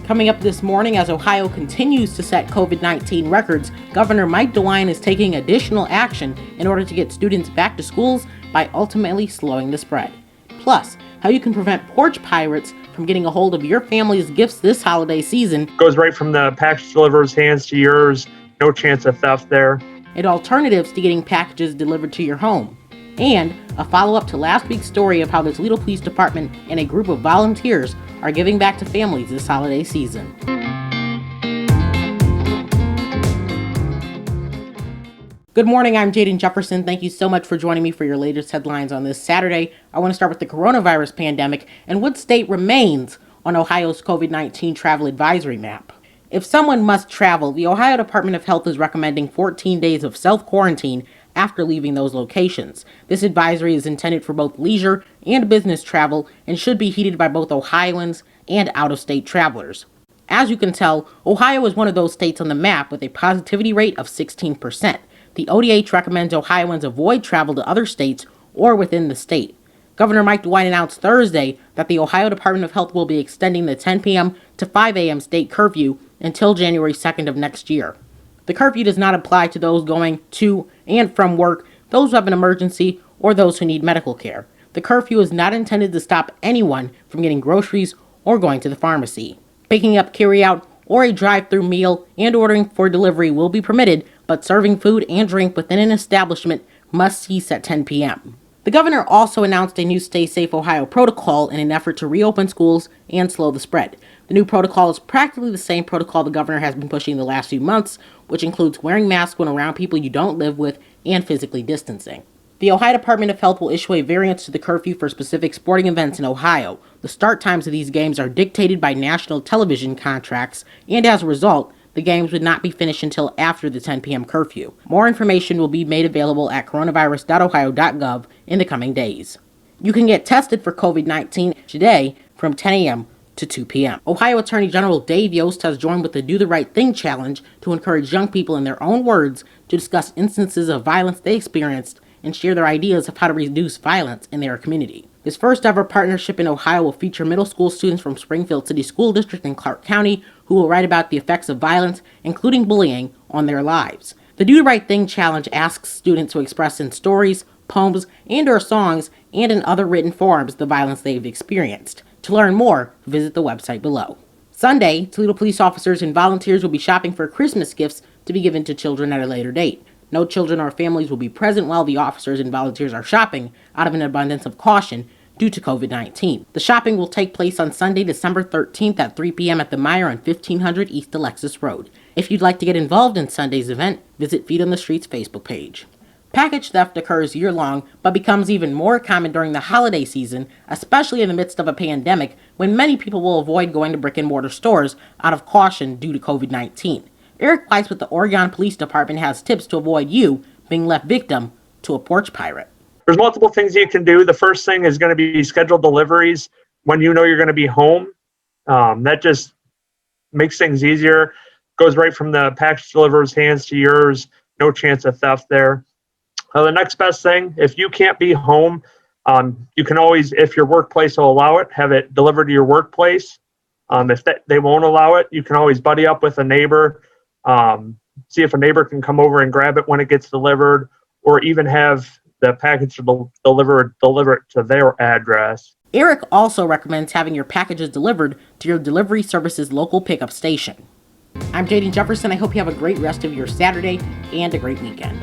Coming up this morning, as Ohio continues to set COVID-19 records, Governor Mike DeWine is taking additional action in order to get students back to schools by ultimately slowing the spread. Plus, how you can prevent porch pirates from getting a hold of your family's gifts this holiday season. Goes right from the package deliverer's hands to yours. No chance of theft there. And alternatives to getting packages delivered to your home. And a follow-up to last week's story of how the Toledo Police Department and a group of volunteers are giving back to families this holiday season. Good morning, I'm Jaden Jefferson. Thank you so much for joining me for your latest headlines on this Saturday. I want to start with the coronavirus pandemic and what state remains on Ohio's COVID-19 travel advisory map. If someone must travel, the Ohio Department of Health is recommending 14 days of self-quarantine after leaving those locations. This advisory is intended for both leisure and business travel and should be heeded by both Ohioans and out-of-state travelers. As you can tell, Ohio is one of those states on the map with a positivity rate of 16%. The ODH recommends Ohioans avoid travel to other states or within the state. Governor Mike DeWine announced Thursday that the Ohio Department of Health will be extending the 10 p.m. to 5 a.m. state curfew until January 2nd of next year. The curfew does not apply to those going to and from work, those who have an emergency, or those who need medical care. The curfew is not intended to stop anyone from getting groceries or going to the pharmacy. Picking up carryout or a drive-through meal and ordering for delivery will be permitted, but serving food and drink within an establishment must cease at 10 p.m. The governor also announced a new Stay Safe Ohio protocol in an effort to reopen schools and slow the spread. The new protocol is practically the same protocol the governor has been pushing the last few months, which includes wearing masks when around people you don't live with and physically distancing. The Ohio Department of Health will issue a variance to the curfew for specific sporting events in Ohio. The start times of these games are dictated by national television contracts, and as a result, the games would not be finished until after the 10 p.m. curfew. More information will be made available at coronavirus.ohio.gov in the coming days. You can get tested for COVID-19 today from 10 a.m. to 2 p.m. Ohio Attorney General Dave Yost has joined with the Do the Right Thing challenge to encourage young people in their own words to discuss instances of violence they experienced and share their ideas of how to reduce violence in their community. This first ever partnership in Ohio will feature middle school students from Springfield City School District and Clark County who will write about the effects of violence, including bullying, on their lives. The Do the Right Thing challenge asks students to express in stories, poems, and/or songs and in other written forms the violence they've experienced. To learn more, visit the website below. Sunday, Toledo police officers and volunteers will be shopping for Christmas gifts to be given to children at a later date. No children or families will be present while the officers and volunteers are shopping out of an abundance of caution due to COVID-19. The shopping will take place on Sunday, December 13th at 3 p.m. at the Meyer on 1500 East Alexis Road. If you'd like to get involved in Sunday's event, visit Feet on the Street's Facebook page. Package theft occurs year-long, but becomes even more common during the holiday season, especially in the midst of a pandemic when many people will avoid going to brick-and-mortar stores out of caution due to COVID-19. Eric Weiss with the Oregon Police Department has tips to avoid you being left victim to a porch pirate. There's multiple things you can do. The first thing is going to be scheduled deliveries when you know you're going to be home. That just makes things easier. Goes right from the package deliverer's hands to yours. No chance of theft there. The next best thing, if you can't be home, you can always, if your workplace will allow it, have it delivered to your workplace. If they won't allow it, you can always buddy up with a neighbor, see if a neighbor can come over and grab it when it gets delivered, or even have the package deliver it to their address. Eric also recommends having your packages delivered to your delivery service's local pickup station. I'm Jaden Jefferson. I hope you have a great rest of your Saturday and a great weekend.